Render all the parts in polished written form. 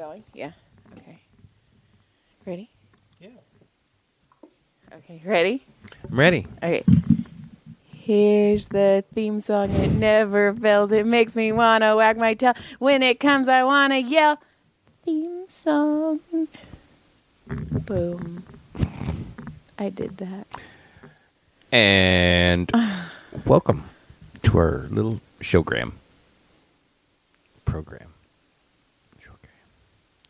going? Yeah. Okay. Ready? Yeah. Okay, ready? I'm ready. Okay. Here's the theme song. It never fails. It makes me want to wag my tail. When it comes, I want to yell. Theme song. Boom. I did that. And welcome to our little program.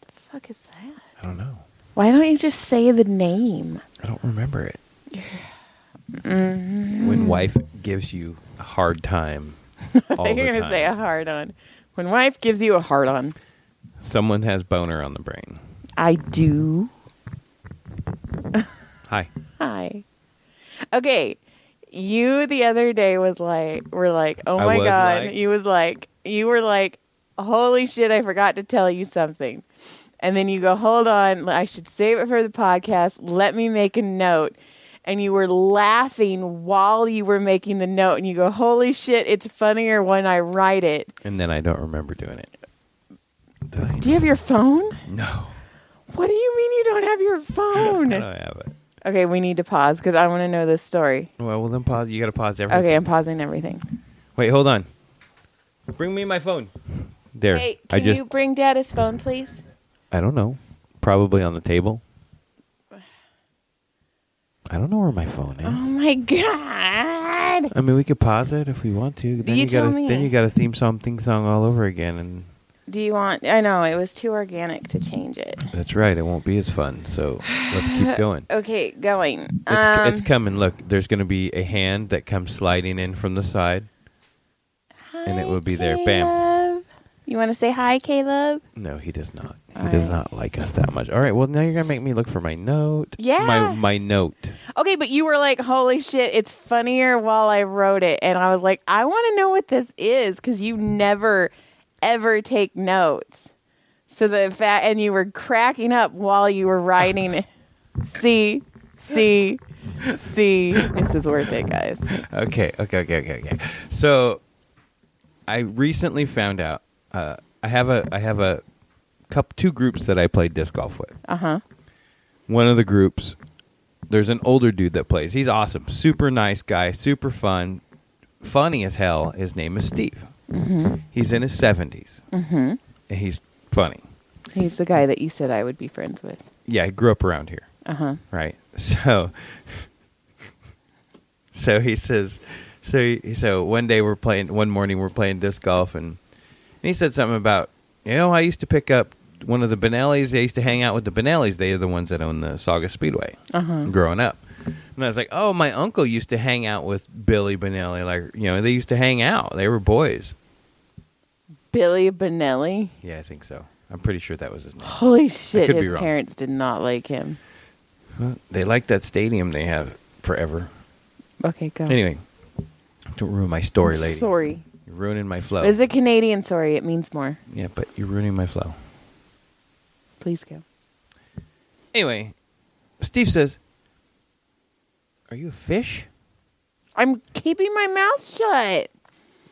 The fuck is that? I don't know. Why don't you just say the name? I don't remember it. When wife gives you a hard time all the time. You're going to say a hard on. When wife gives you a hard on. Someone has boner on the brain. I do. Hi. Hi. Okay. You the other day were like, oh my God. Like? You were like, holy shit, I forgot to tell you something. And then you go, hold on, I should save it for the podcast. Let me make a note. And you were laughing while you were making the note. And you go, holy shit, it's funnier when I write it. And then I don't remember doing it. Do you have your phone? No. What do you mean you don't have your phone? I don't have it. Okay, we need to pause because I want to know this story. Well, then pause. You got to pause everything. Okay, I'm pausing everything. Wait, hold on. Bring me my phone. There. Hey, can you bring Dad his phone, please? I don't know. Probably on the table. I don't know where my phone is. Oh my God! I mean, we could pause it if we want to. Then You tell me. Then you got a theme song all over again, and Do you want? I know it was too organic to change it. that's right. It won't be as fun. So let's keep going. Okay, going. It's coming. Look, there's going to be a hand that comes sliding in from the side, and it will be there. Bam. Caleb. You want to say hi, Caleb? No, he does not. He All does right. not like us that much. All right. Well, now you're going to make me look for my note. Yeah. My note. Okay, but you were like, holy shit, it's funnier while I wrote it. And I was like, I want to know what this is because you never, ever take notes. So and you were cracking up while you were writing it. See. This is worth it, guys. Okay. So I recently found out I have two groups that I play disc golf with. Uh-huh. One of the groups, there's an older dude that plays. He's awesome. Super nice guy. Super fun. Funny as hell. His name is Steve. Mm-hmm. He's in his 70s. Mm-hmm. And he's funny. He's the guy that you said I would be friends with. Yeah, he grew up around here. Uh-huh. Right. So he says, so one morning we're playing disc golf, and he said something about, I used to pick up one of the Benellis. I used to hang out with the Benellis. They are the ones that own the Sauga Speedway growing up. And I was like, oh, my uncle used to hang out with Billy Benelli. Like, they used to hang out. They were boys. Billy Benelli? Yeah, I think so. I'm pretty sure that was his name. Holy shit, could be his wrong. parents did not like him. Well, they like that stadium they have forever. Okay, go. Anyway, don't ruin my story, lady. Sorry. You're ruining my flow. It's a Canadian sorry. It means more. Yeah, but you're ruining my flow. Please go. Anyway, Steve says, are you a fish? I'm keeping my mouth shut.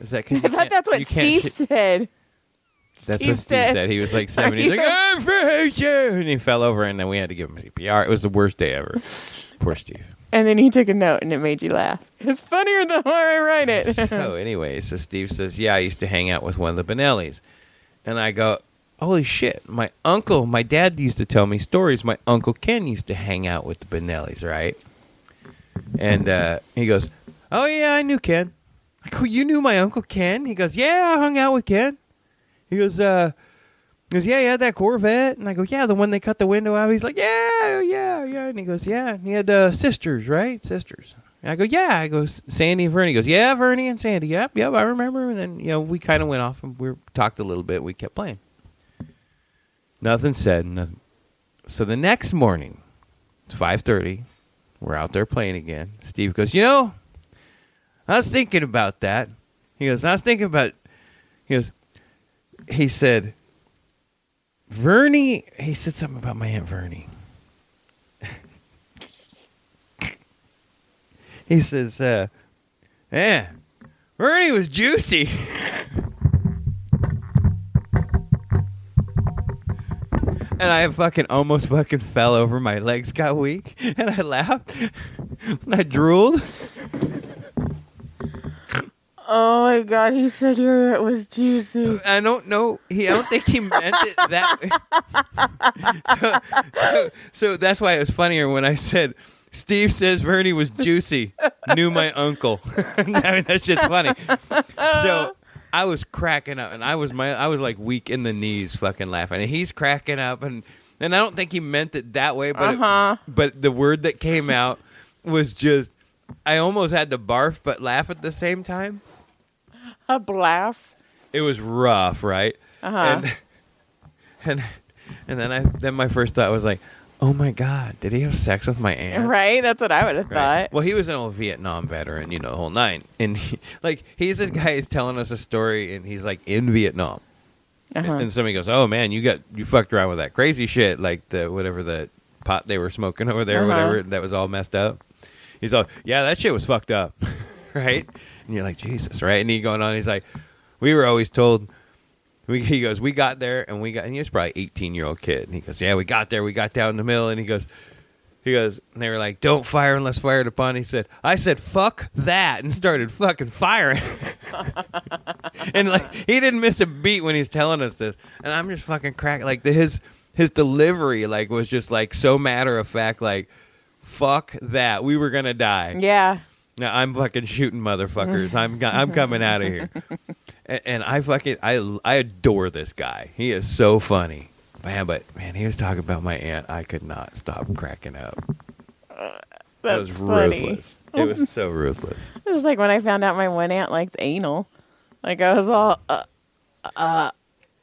Is that I thought that's what Steve said. That's Steve what Steve said. He was like 70. He's like, I'm fish. And he fell over, and then we had to give him CPR. It was the worst day ever. Poor Steve. And then he took a note, and it made you laugh. It's funnier the more I write it. So anyway, Steve says, yeah, I used to hang out with one of the Benellis. And I go, holy shit. My dad used to tell me stories. My Uncle Ken used to hang out with the Benellis, right? And he goes, oh, yeah, I knew Ken. I go, you knew my Uncle Ken? He goes, yeah, I hung out with Ken. He goes, yeah, he had that Corvette. And I go, yeah, the one they cut the window out. He's like, yeah. And he goes, yeah. And he had sisters, right? Sisters. And I go, yeah. I go, Sandy and Vernie. He goes, yeah, Vernie and Sandy. Yep, I remember. And then, we kind of went off and we talked a little bit. We kept playing. Nothing said. Nothing. So the next morning, it's 5:30. We're out there playing again. Steve goes, I was thinking about that. He goes, he said, Vernie, he said something about my Aunt Vernie. He says, Vernie was juicy. And I fucking almost fucking fell over. My legs got weak. And I laughed. And I drooled. Oh my God, he said it was juicy. I don't know. I don't think he meant it that way. So that's why it was funnier when I said, Steve says Vernie was juicy. Knew my uncle. I mean, that shit's funny. So I was cracking up, and I was like weak in the knees, fucking laughing. And he's cracking up, and I don't think he meant it that way, but but the word that came out was just, I almost had to barf, but laugh at the same time. A laugh. It was rough, right? And then my first thought was like, oh my God, did he have sex with my aunt? Right, that's what I would have thought. Well, he was an old Vietnam veteran, the whole nine. And he's this guy who's telling us a story, and he's like in Vietnam. And somebody goes, oh man, you fucked around with that crazy shit, like the pot they were smoking over there, whatever that was all messed up. He's all, yeah, that shit was fucked up, right? And you're like, Jesus, right? And he going on, he's like, we were always told. He goes, we got there, and he was probably 18-year-old kid. And he goes, yeah, we got there, we got down in the middle, and he goes, and they were like, don't fire unless fired upon. He said, I said, fuck that, and started fucking firing. And like, he didn't miss a beat when he's telling us this. And I'm just fucking cracking. Like, his delivery, like, was just like so matter of fact, like, fuck that, we were gonna die. Yeah. Now I'm fucking shooting motherfuckers. I'm coming out of here. And I adore this guy. He is so funny. Man, he was talking about my aunt. I could not stop cracking up. That was ruthless. It was so ruthless. It was like when I found out my one aunt likes anal. Like I was all, I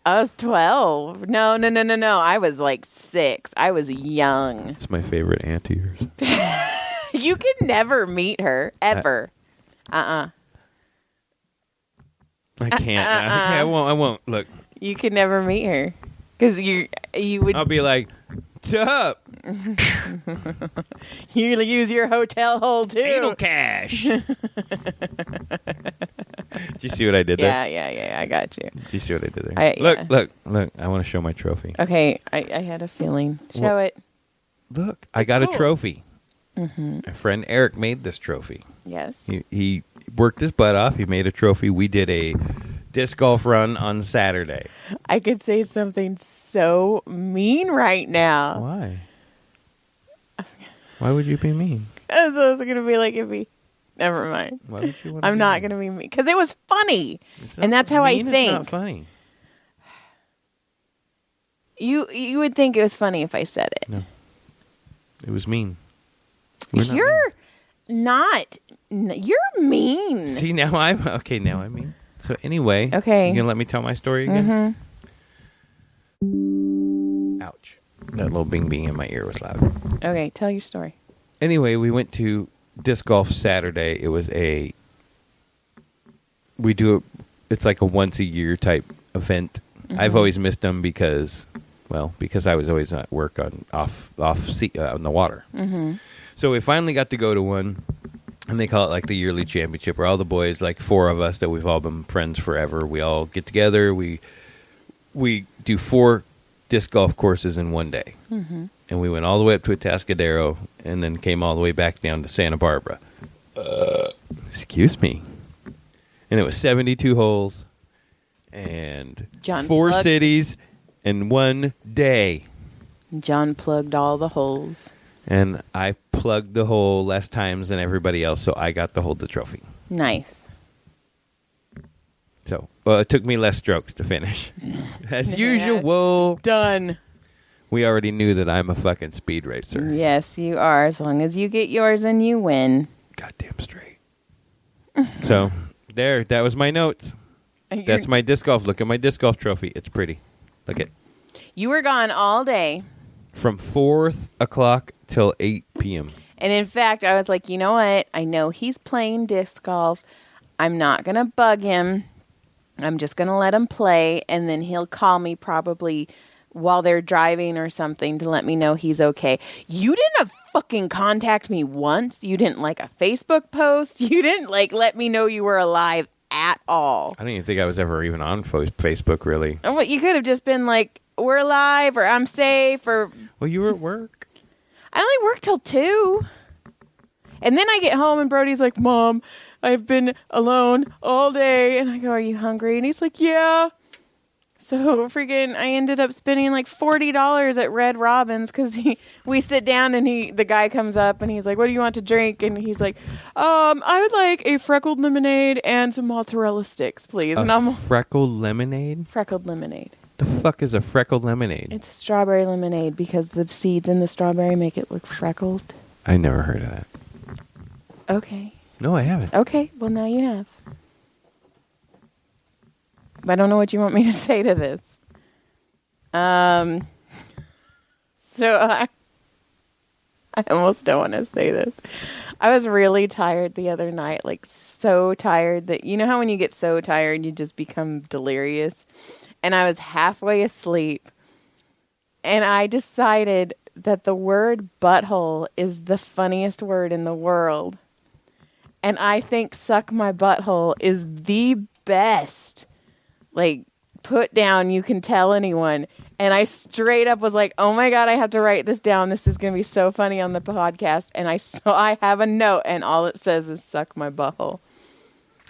was 12. No. I was like 6. I was young. It's my favorite aunt of yours. You could never meet her, ever. I can't. I won't. Look. You could never meet her. Because you would... I'll be like, what's up? You use your hotel hole, too. Anal cash. Did you see what I did there? Yeah. I got you. Did you see what I did there? Look. I want to show my trophy. Okay. I had a feeling. Show it. Look. I got a trophy. Mm-hmm. My friend Eric made this trophy. Yes. He worked his butt off. He made a trophy. We did a disc golf run on Saturday. I could say something so mean right now. Why? Why would you be mean? I was going to be like, never mind. Why would you want to I'm not going to be mean. Because it was funny. And that's how I think. It's not funny. You would think it was funny if I said it. No. It was mean. You're mean. See, now I'm mean. So anyway, okay. You gonna let me tell my story again? Mm-hmm. Ouch. That little bing bing in my ear was loud. Okay, tell your story. Anyway, we went to disc golf Saturday. It was it's like a once a year type event. Mm-hmm. I've always missed them because I was always at work on the water. Mm-hmm. So we finally got to go to one, and they call it like the yearly championship, where all the boys, like 4 of us that we've all been friends forever, we all get together. We do 4 disc golf courses in one day. Mm-hmm. And we went all the way up to Atascadero and then came all the way back down to Santa Barbara. Excuse me. And it was 72 holes and 4 cities in one day. John plugged all the holes. And I plugged the hole less times than everybody else, so I got to hold the trophy. Nice. So, it took me less strokes to finish. As usual. Done. We already knew that I'm a fucking speed racer. Yes, you are. As long as you get yours and you win. Goddamn straight. So, that was my notes. That's my disc golf. Look at my disc golf trophy. It's pretty. Look at. You were gone all day. From 4 o'clock till 8 p.m. And in fact, I was like, you know what? I know he's playing disc golf. I'm not going to bug him. I'm just going to let him play. And then he'll call me probably while they're driving or something to let me know he's okay. You didn't fucking contact me once. You didn't like a Facebook post. You didn't let me know you were alive at all. I didn't even think I was ever even on Facebook, really. And what you could have just been like, we're alive, or I'm safe, or... Well, you were at work. I only work till 2. And then I get home and Brodie's like, Mom, I've been alone all day. And I go, are you hungry? And he's like, yeah. So I ended up spending like $40 at Red Robin's because we sit down and the guy comes up and he's like, what do you want to drink? And he's like, I would like a freckled lemonade and some mozzarella sticks, please. And I'm freckled lemonade? Freckled lemonade. The fuck is a freckled lemonade? It's a strawberry lemonade because the seeds in the strawberry make it look freckled. I never heard of that. Okay. No, I haven't. Okay, well now you have. I don't know what you want me to say to this. So I almost don't want to say this. I was really tired the other night, like so tired that, you know how when you get so tired, you just become delirious? And I was halfway asleep. And I decided that the word butthole is the funniest word in the world. And I think suck my butthole is the best, like, put down you can tell anyone. And I straight up was like, oh my God, I have to write this down. This is going to be so funny on the podcast. And I have a note and all it says is suck my butthole.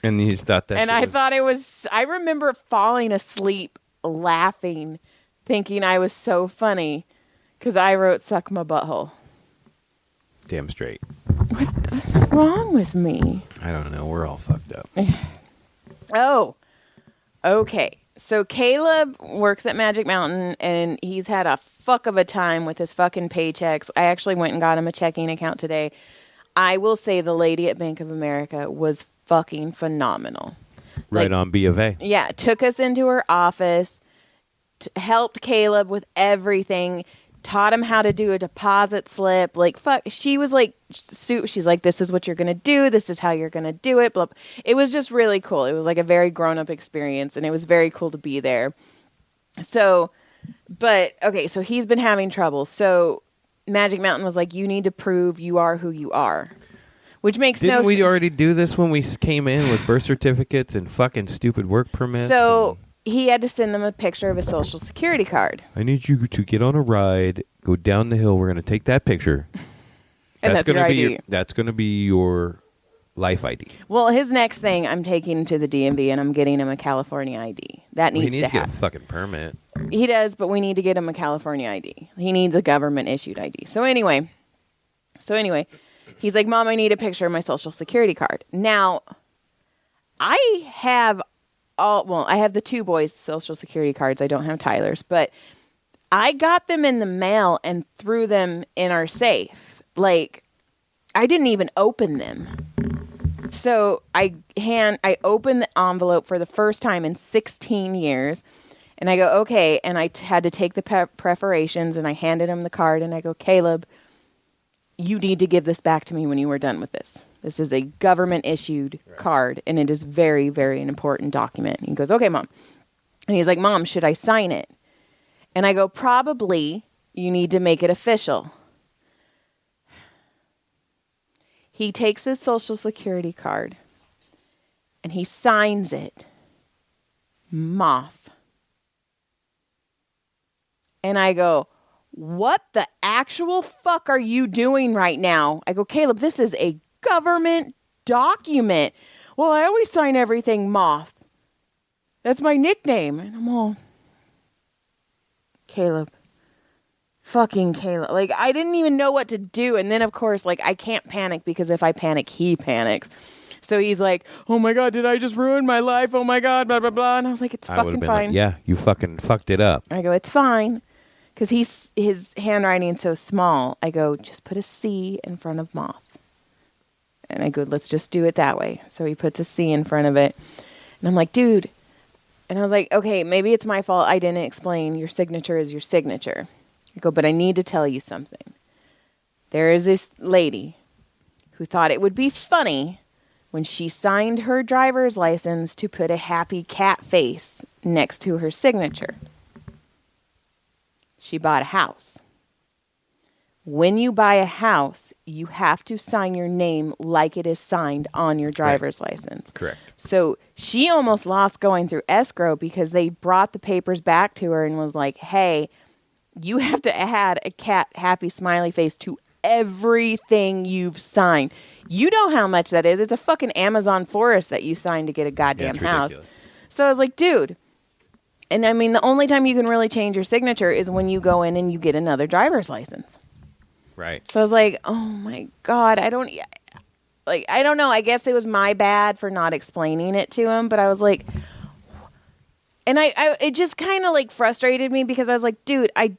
And you thought that. And I remember falling asleep laughing, thinking I was so funny because I wrote suck my butthole. Damn straight. What's wrong with me? I don't know. We're all fucked up. Oh, okay. So Caleb works at Magic Mountain, and he's had a fuck of a time with his fucking paychecks. I actually went and got him a checking account today. I will say the lady at Bank of America was fucking phenomenal. Right on B of A. Yeah, took us into her office, helped Caleb with everything, taught him how to do a deposit slip. Like, fuck, she was like, she's like, this is what you're going to do. This is how you're going to do it. Blah, blah. It was just really cool. It was like a very grown-up experience, and it was very cool to be there. So, but, okay, so he's been having trouble. So Magic Mountain was like, you need to prove you are who you are. Which makes no sense. Didn't we already do this when we came in with birth certificates and fucking stupid work permits? So he had to send them a picture of his Social Security card. I need you to get on a ride, go down the hill. We're going to take that picture. And that's your ID. That's going to be your life ID. Well, his next thing, I'm taking him to the DMV and I'm getting him a California ID. That needs to He needs to get a have. fucking permit. He does, but we need to get him a California ID. He needs a government issued ID. So anyway, he's like, Mom, I need a picture of my Social Security card. Now, I have the two boys' Social Security cards. I don't have Tyler's, but I got them in the mail and threw them in our safe. Like, I didn't even open them. So I opened the envelope for the first time in 16 years. And I go, okay. And I had to take the perforations and I handed him the card. And I go, Caleb, you need to give this back to me when you are done with this. This is a government-issued card, and it is very, very an important document. And he goes, okay, Mom. And he's like, Mom, should I sign it? And I go, probably you need to make it official. He takes his Social Security card, and he signs it. Moth. And I go, what the actual fuck are you doing right now? I go, Caleb, this is a government document. Well, I always sign everything Moth. That's my nickname. And I'm all, Caleb. Fucking Caleb. Like, I didn't even know what to do. And then, of course, like, I can't panic because if I panic, he panics. So he's like, oh my God, did I just ruin my life? Oh my God, blah, blah, blah. And I was like, it's fucking fine. Like, yeah, you fucking fucked it up. I go, it's fine. Because his handwriting's so small. I go, just put a C in front of Moth. And I go, let's just do it that way. So he puts a C in front of it. And I'm like, dude. And I was like, okay, maybe it's my fault. I didn't explain your signature is your signature. I go, but I need to tell you something. There is this lady who thought it would be funny when she signed her driver's license to put a happy cat face next to her signature. She bought a house. when you buy a house, you have to sign your name like it is signed on your driver's license. Correct. So she almost lost going through escrow because they brought the papers back to her and was like, hey, you have to add a cat happy smiley face to everything you've signed. You know how much that is. It's a fucking Amazon forest that you signed to get a goddamn house. Ridiculous. So I was like, dude. And I mean, the only time you can really change your signature is when you go in and you get another driver's license. Right. So I was like, oh my God, I don't know. I guess it was my bad for not explaining it to him, but I was like, and it just kind of like frustrated me because I was like, dude, I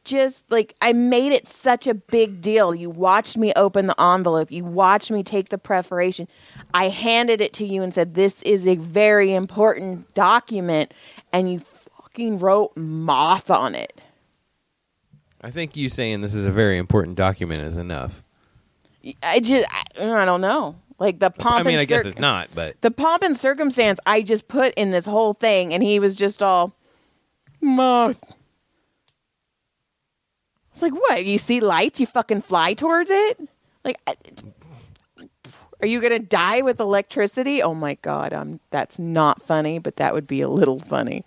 made it such a big deal. You watched me open the envelope. You watched me take the preparation. I handed it to you and said, this is a very important document. And you fucking wrote moth on it. I think you saying this is a very important document is enough. I don't know. Like the pomp I guess it's not, but the pomp and circumstance I just put in this whole thing, and he was just all moth. It's like, what? You see lights, you fucking fly towards it? Like, are you gonna die with electricity? Oh my God, that's not funny, but that would be a little funny.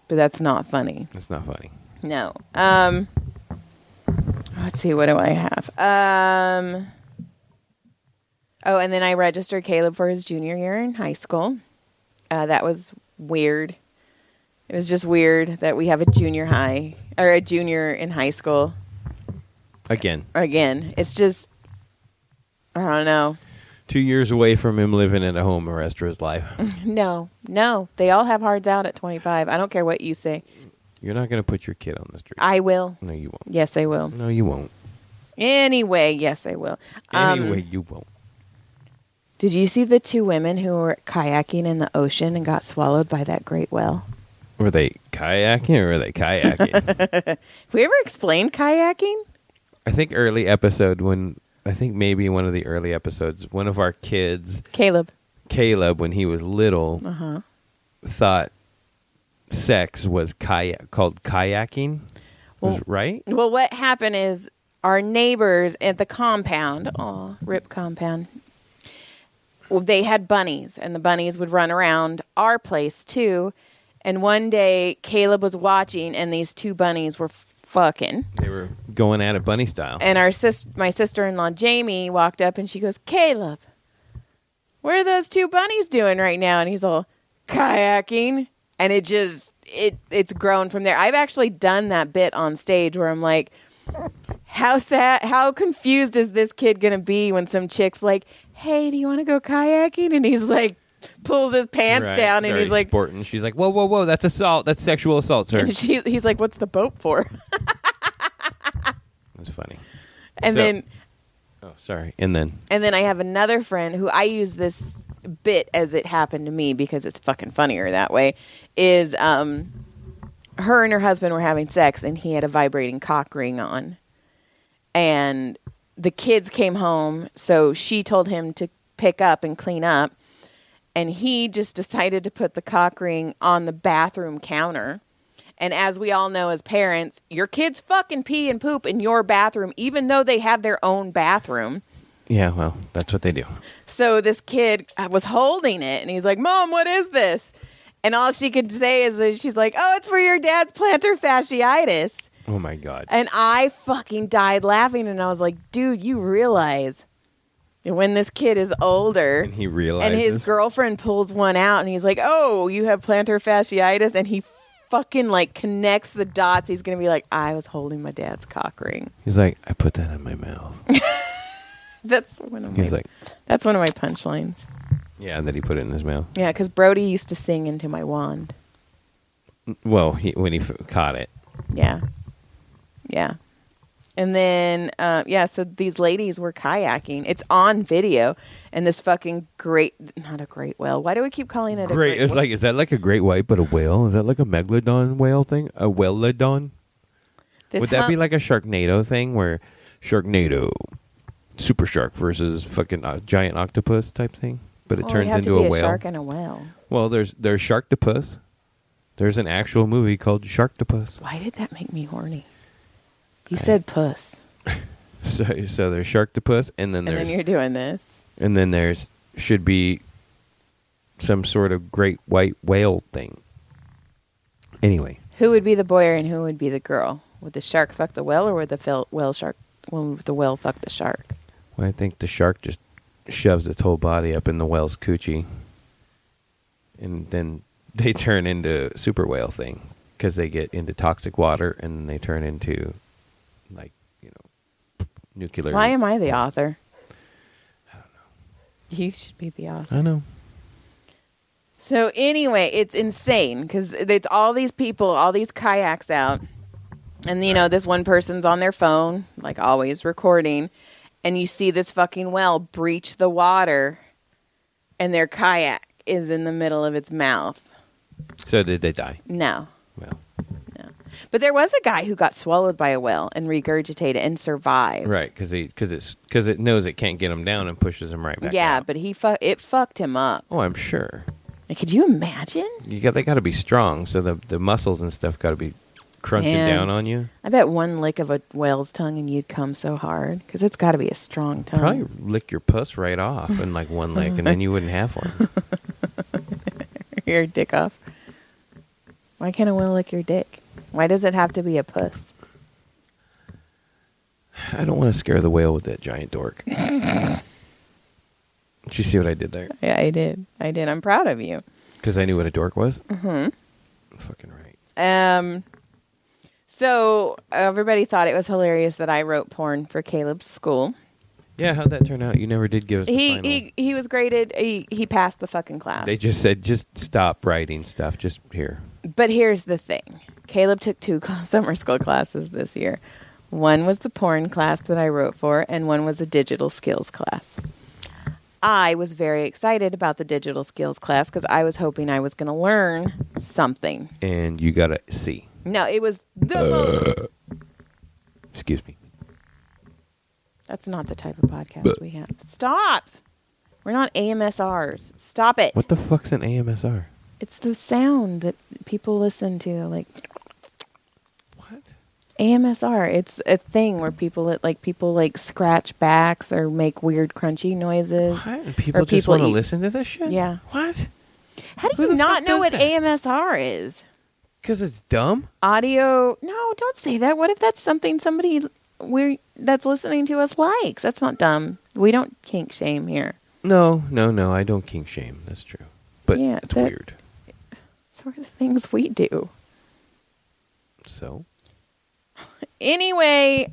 But that's not funny. It's not funny. No. Let's see. What do I have? Oh, and then I registered Caleb for his junior year in high school. That was weird. It was just weird that we have a junior in high school. Again. It's just, I don't know. 2 years away from him living at a home the rest of his life. No. They all have hards out at 25. I don't care what you say. You're not going to put your kid on the street. I will. No, you won't. Yes, I will. No, you won't. Anyway, yes, I will. Anyway, you won't. Did you see the two women who were kayaking in the ocean and got swallowed by that great whale? Were they kayaking or were they kayaking? Have we ever explained kayaking? I think maybe one of the early episodes, one of our kids, Caleb, when he was little, thought sex was called kayaking. Right? Well, what happened is our neighbors at the compound, RIP compound, well, they had bunnies, and the bunnies would run around our place too. And one day, Caleb was watching, and these two bunnies were fucking. They were going at it bunny style. And my sister-in-law, Jamie, walked up, and she goes, Caleb, what are those two bunnies doing right now? And he's all, kayaking. And it's grown from there. I've actually done that bit on stage where I'm like, how sad, how confused is this kid going to be when some chick's like, hey, do you want to go kayaking? And he's like, pulls his pants down and he's like, sporting. She's like, whoa, that's assault. That's sexual assault, sir. And he's like, what's the boat for? That's funny. And then I have another friend who I use this bit as it happened to me because it's fucking funnier that way, is her and her husband were having sex and he had a vibrating cock ring on. And the kids came home, so she told him to pick up and clean up. And he just decided to put the cock ring on the bathroom counter. And as we all know as parents, your kids fucking pee and poop in your bathroom, even though they have their own bathroom. Yeah, well, that's what they do. So this kid was holding it, and he's like, Mom, what is this? And all she could say is she's like, oh, it's for your dad's plantar fasciitis. Oh, my God. And I fucking died laughing, and I was like, dude, you realize when this kid is older, and he realizes, and his girlfriend pulls one out, and he's like, oh, you have plantar fasciitis, and he fucking like connects the dots. He's gonna be like, I was holding my dad's cock ring. He's like, I put that in my mouth. That's one of my punchlines. Yeah, that he put it in his mouth. Yeah, because Brodie used to sing into my wand. Well, when he caught it. Yeah. And then, so these ladies were kayaking. It's on video. And this fucking not a great whale. Why do we keep calling it a great whale? Is that like a great white, but a whale? Is that like a megalodon whale thing? A whalodon? Would that be like a Sharknado thing where Sharknado, super shark versus fucking giant octopus type thing? But it turns into a whale. A shark and a whale. Well, there's Sharktopus. There's an actual movie called Sharktopus. Why did that make me horny? You said puss. So there's Sharktopus, and then And then there's you're doing this. and then there's should be some sort of great white whale thing. Anyway, Who would be the boy and who would be the girl? Would the shark fuck the whale, or would the whale fuck the shark? well, I think the shark just shoves its whole body up in the whale's coochie, and then they turn into super whale thing because they get into toxic water, and then they turn into like nuclear. Why am I the author? I don't know. You should be the author. I know. So anyway, it's insane because it's all these people, all these kayaks out. And, this one person's on their phone, like always recording. And you see this fucking whale breach the water. And their kayak is in the middle of its mouth. So did they die? No. Well. No. But there was a guy who got swallowed by a whale and regurgitated and survived. Right, because it knows it can't get him down and pushes him right back. Yeah, out. but it fucked him up. Oh, I'm sure. Like, could you imagine? They got to be strong, so the muscles and stuff got to be crunching down on you. I bet one lick of a whale's tongue and you'd come so hard because it's got to be a strong tongue. Probably lick your puss right off in like one lick, and then you wouldn't have one. Your dick off. Why can't a whale lick your dick? Why does it have to be a puss? I don't want to scare the whale with that giant dork. Did you see what I did there? Yeah, I did. I'm proud of you. Because I knew what a dork was? Mm-hmm. Fucking right. So everybody thought it was hilarious that I wrote porn for Caleb's school. Yeah, how'd that turn out? You never did give us the final. He was graded. He passed the fucking class. They just said, just stop writing stuff. Just here. But here's the thing. Caleb took 2 summer school classes this year. One was the porn class that I wrote for, and one was a digital skills class. I was very excited about the digital skills class because I was hoping I was going to learn something. And you got a C. No, it was the Excuse me. That's not the type of podcast we have. Stop! We're not AMSRs. Stop it. What the fuck's an AMSR? It's the sound that people listen to, like What? AMSR. It's a thing where people scratch backs or make weird crunchy noises. What? And people just want to listen to this shit? Yeah. What? How do you not know what AMSR is? Because it's dumb? Audio. No, don't say that. What if that's something somebody that's listening to us likes? That's not dumb. We don't kink shame here. No. I don't kink shame. That's true. But Yeah, it's weird. So are the things we do. So? Anyway,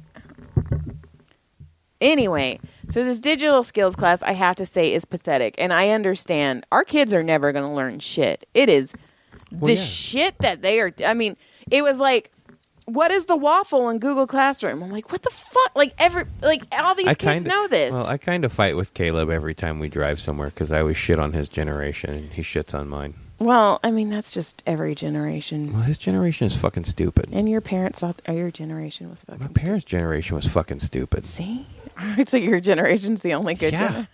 so this digital skills class, I have to say, is pathetic. And I understand our kids are never going to learn shit. It is shit that they are. I mean, it was like, what is the waffle in Google Classroom? I'm like, what the fuck? All these kids know this. Well, I kind of fight with Caleb every time we drive somewhere because I always shit on his generation and he shits on mine. Well, I mean, that's just every generation. Well, his generation is fucking stupid. And your parents thought your generation was fucking My parents' generation was fucking stupid. See? So your generation's the only good Yeah.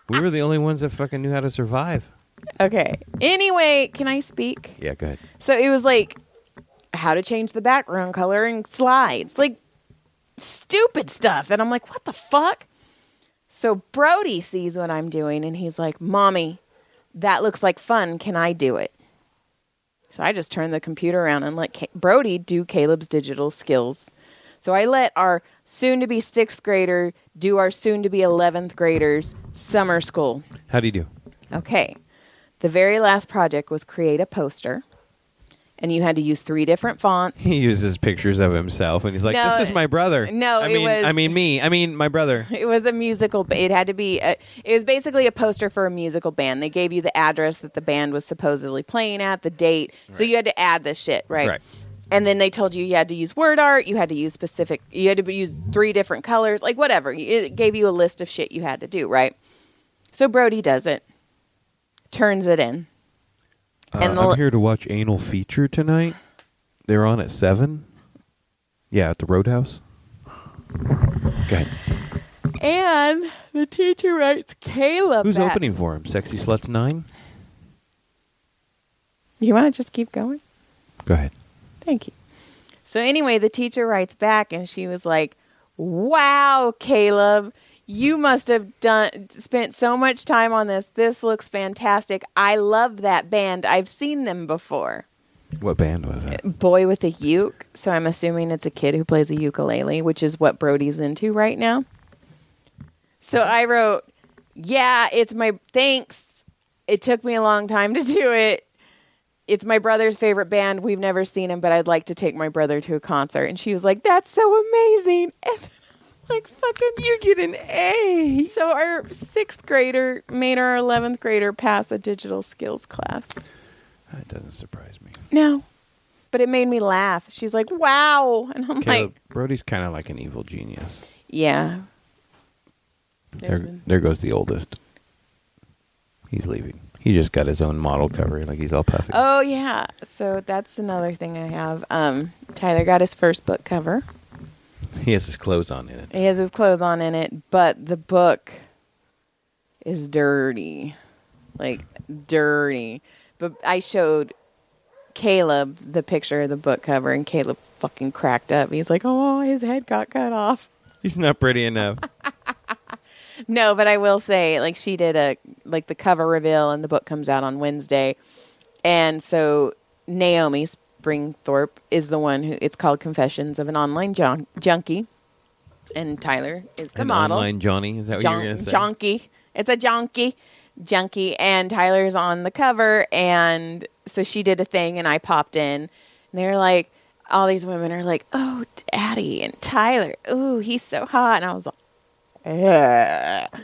We were the only ones that fucking knew how to survive. Okay. Anyway, can I speak? Yeah, go ahead. So it was like how to change the background color in slides. Like stupid stuff. And I'm like, what the fuck? So Brodie sees what I'm doing and he's like, Mommy, that looks like fun. Can I do it? So I just turned the computer around and let Brodie do Caleb's digital skills. So I let our soon-to-be 6th grader do our soon-to-be 11th graders' summer school. How do you do? Okay. The very last project was create a poster. And you had to use 3 different fonts. He uses pictures of himself, and he's like, No, this is my brother. No, I mean, my brother. It was a musical. It had to be. It was basically a poster for a musical band. They gave you the address that the band was supposedly playing at, the date. Right. So you had to add this shit, right? Right. And then they told you had to use word art. You had to use you had to use 3 different colors, like whatever. It gave you a list of shit you had to do, right? So Brodie does it, turns it in. I'm here to watch Anal Feature tonight. They're on at 7. Yeah, at the Roadhouse. Go ahead. And the teacher writes Caleb Who's back. opening for him? Sexy Sluts 9? You want to just keep going? Go ahead. Thank you. So anyway, the teacher writes back and she was like, wow, Caleb, you must have spent so much time on this. This looks fantastic. I love that band. I've seen them before. What band was it? Boy with a Uke. So I'm assuming it's a kid who plays a ukulele, which is what Brodie's into right now. So I wrote, yeah, it's my, thanks. It took me a long time to do it. It's my brother's favorite band. We've never seen him, but I'd like to take my brother to a concert. And she was like, that's so amazing. And like, fucking, you get an A. So our 6th grader made our 11th grader pass a digital skills class. That doesn't surprise me. No. But it made me laugh. She's like, wow. And I'm Caleb, like, Brodie's kind of like an evil genius. yeah. There goes the oldest. He's leaving. He just got his own model cover. Like, he's all puffy. Oh, yeah. So that's another thing I have. Tyler got his first book cover. He has his clothes on in it. He has his clothes on in it, but the book is dirty. Like, dirty. But I showed Caleb the picture of the book cover, and Caleb fucking cracked up. He's like, oh, his head got cut off. He's not pretty enough. No, but I will say, like, she did the cover reveal, and the book comes out on Wednesday. And so Naomi Springthorpe is the one who, it's called Confessions of an Online Junkie. And Tyler is the model. Online Johnny? Is that what you're going to say? Junkie. It's a junkie. And Tyler's on the cover. And so she did a thing, and I popped in. And they're like, all these women are like, oh, Daddy and Tyler. Ooh, he's so hot. And I was like, ugh.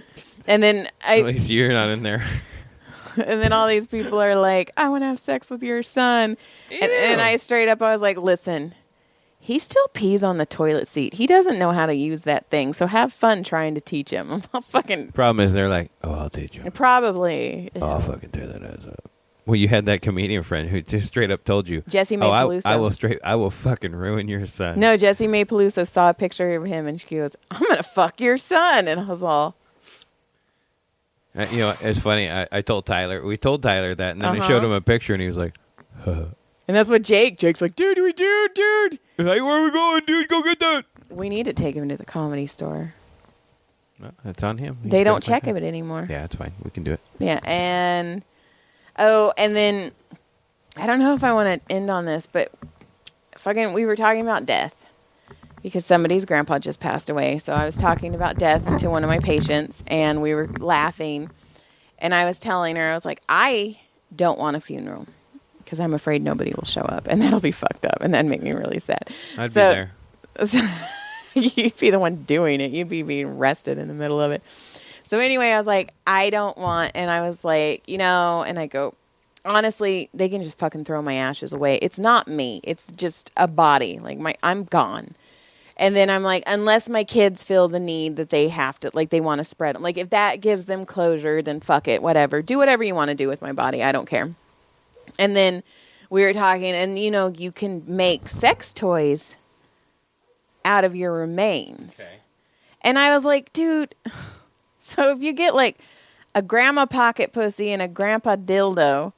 And then at least you're not in there. And then all these people are like, I want to have sex with your son. And I straight up, I was like, listen, he still pees on the toilet seat. He doesn't know how to use that thing. So have fun trying to teach him. I'll fucking. Problem is, they're like, oh, I'll teach you. Probably. Oh, I'll fucking tear that ass up. Well, you had that comedian friend who just straight up told you, Jesse May Peluso. I will fucking ruin your son. No, Jesse May Peluso saw a picture of him, and she goes, I'm going to fuck your son. And I was all. It's funny. We told Tyler that, and then I showed him a picture, and he was like, huh. And that's what Jake's like, dude. Like, where are we going, dude? Go get that. We need to take him to the Comedy Store. No, that's on him. They don't check it anymore. Yeah, it's fine. We can do it. Yeah, and then I don't know if I want to end on this, but we were talking about death because somebody's grandpa just passed away. So I was talking about death to one of my patients, and we were laughing, and I was telling her, I was like, I don't want a funeral because I'm afraid nobody will show up, and that'll be fucked up, and that'd make me really sad. I'd be there. So you'd be the one doing it. You'd be being arrested in the middle of it. So anyway, I was like, I don't want, and I was like, and I go, honestly, they can just fucking throw my ashes away. It's not me. It's just a body. Like I'm gone. And then I'm like, unless my kids feel the need that they have to, like they want to spread them. Like if that gives them closure, then fuck it, whatever. Do whatever you want to do with my body. I don't care. And then we were talking, and you can make sex toys out of your remains. Okay. And I was like, dude, so if you get like a grandma pocket pussy and a grandpa dildo,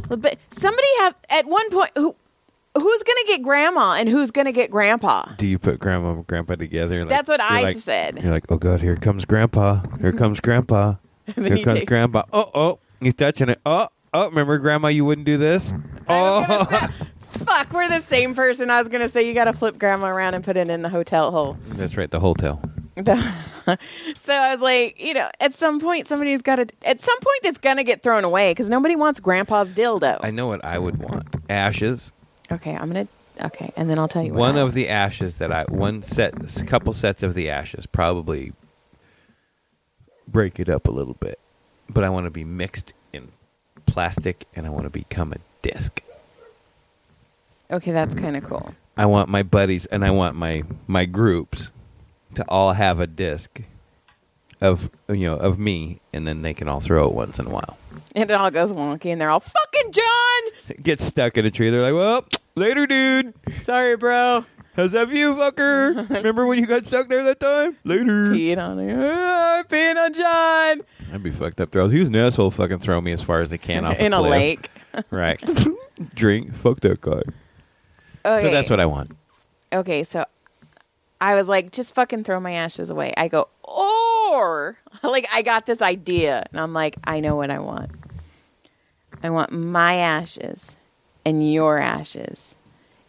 but somebody at one point, who's going to get grandma and who's going to get grandpa? Do you put grandma and grandpa together? Like, that's what I said. You're like, oh God, here comes grandpa. Here comes grandpa. Here comes grandpa. Oh, he's touching it. Oh, remember grandma, you wouldn't do this? Oh. Fuck, we're the same person. I was going to say you got to flip grandma around and put it in the hotel hole. That's right, the hotel. So I was like, at some point somebody's got to. At some point, it's gonna get thrown away because nobody wants grandpa's dildo. I know what I would want: ashes. Okay, Okay, and then I'll tell you. One of the ashes couple sets of the ashes, probably break it up a little bit, but I want to be mixed in plastic, and I want to become a disc. Okay, that's kind of cool. I want my buddies and I want my groups to all have a disc of me, and then they can all throw it once in a while. And it all goes wonky, and they're all fucking John. Get stuck in a tree. They're like, well, later, dude. Sorry, bro. How's that view, fucker? Remember when you got stuck there that time? Later. Peeing on John. I'd be fucked up there. He was an asshole. Fucking throw me as far as they can off in a lake. Right. Drink. Fuck that guy. Okay. So that's what I want. Okay, so I was like, just fucking throw my ashes away. I go, or, like, I got this idea. And I'm like, I know what I want. I want my ashes and your ashes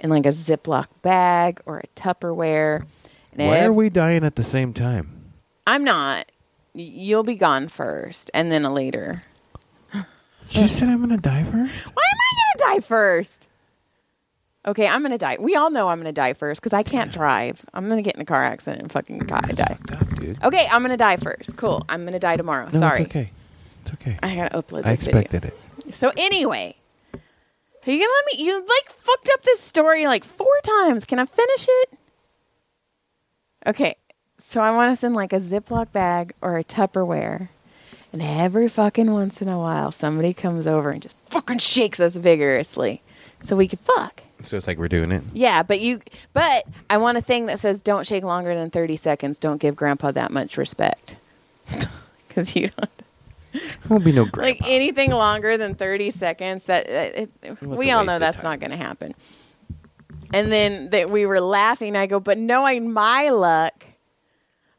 in like a Ziploc bag or a Tupperware. And Why are we dying at the same time? I'm not. You'll be gone first and then later. You said I'm going to die first? Why am I going to die first? Okay, I'm going to die. We all know I'm going to die first because I can't drive. I'm going to get in a car accident and fucking die. Fucked up, dude. Okay, I'm going to die first. Cool. I'm going to die tomorrow. No, Sorry. it's okay. It's okay. I got to upload this I expected video. it. So anyway, are you going to let me... You, like, fucked up this story like 4 times. Can I finish it? Okay, so I want us in like a Ziploc bag or a Tupperware. And every fucking once in a while, somebody comes over and just fucking shakes us vigorously. So we can fuck. So it's like we're doing it? Yeah, but I want a thing that says don't shake longer than 30 seconds. Don't give Grandpa that much respect. Because you don't... There won't be no grandpa. Like anything longer than 30 seconds, we all know that's time. not going to happen. And then we were laughing. I go, but knowing my luck,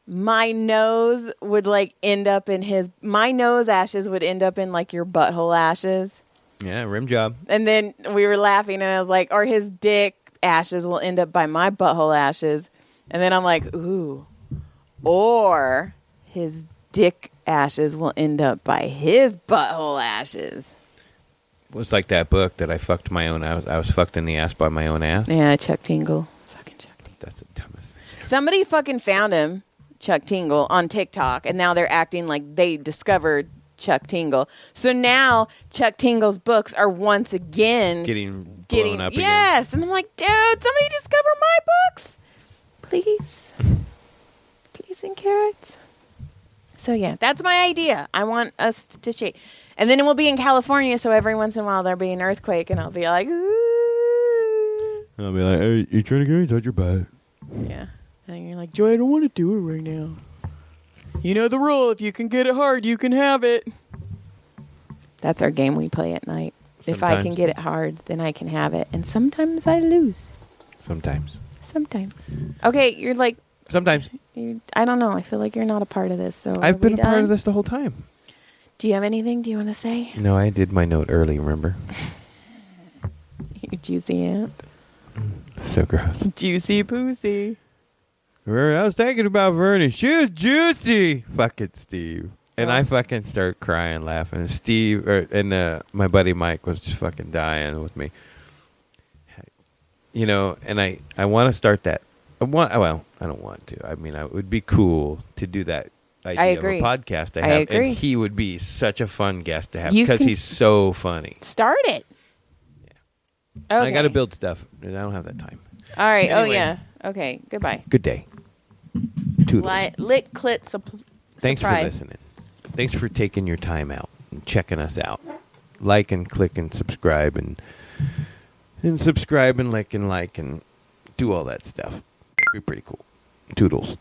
my nose would like end up in my nose ashes would end up in like your butthole ashes. Yeah, rim job. And then we were laughing and I was like, or his dick ashes will end up by my butthole ashes. And then I'm like, ooh, or his dick ashes will end up by his butthole ashes. It was like that book that I fucked my own ass. I was fucked in the ass by my own ass. Yeah, Chuck Tingle. Fucking Chuck Tingle. That's the dumbest thing. Somebody fucking found him, Chuck Tingle, on TikTok, and now they're acting like they discovered Chuck Tingle. So now Chuck Tingle's books are once again Getting blown up again. Yes, and I'm like, dude, somebody discover my books, please, please, and carrots. So yeah, that's my idea. I want us to shake, and then it will be in California. So every once in a while there'll be an earthquake, and I'll be like, ooh. And I'll be like, hey, you trying to get inside your butt? Yeah, and you're like, Joy, I don't want to do it right now. You know the rule. If you can get it hard, you can have it. That's our game we play at night. If I can get it hard, then I can have it. And sometimes I lose. Sometimes. Okay, you're like... Sometimes. I don't know. I feel like you're not a part of this. So I've been a part of this the whole time. Do you have anything? Do you want to say? No, I did my note early, remember? You juicy ant. So gross. Juicy pussy. I was thinking about Vernon. She was juicy. Fucking Steve. And I fucking start crying, laughing. And Steve, my buddy Mike was just fucking dying with me. You know, and I want to start that. I don't want to. I mean, it would be cool to do that idea of a podcast to have. I agree. And he would be such a fun guest to have because he's so funny. Start it. Yeah. Okay. I got to build stuff. I don't have that time. All right. Anyway. Oh, yeah. Okay. Goodbye. Good day. Toodles. Lit clit surprise. Thanks for listening. Thanks for taking your time out and checking us out. Like and click and subscribe and subscribe and like and do all that stuff. That'd be pretty cool. Toodles.